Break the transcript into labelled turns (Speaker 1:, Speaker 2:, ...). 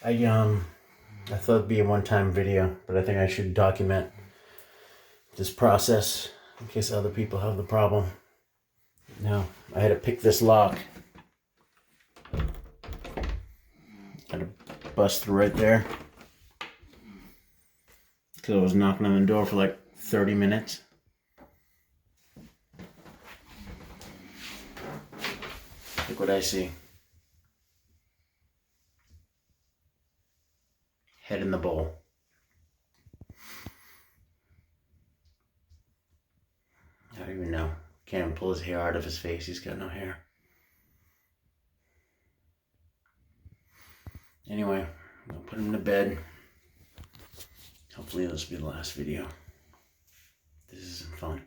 Speaker 1: I thought it'd be a one-time video, but I think I should document this process in case other people have the problem. Now, I had to pick this lock. Had to bust through right there. Because I was knocking on the door for like 30 minutes. Look what I see. Head in the bowl. I don't even know. Can't even pull his hair out of his face. He's got no hair. Anyway, I'll put him to bed. Hopefully this will be the last video. This isn't fun.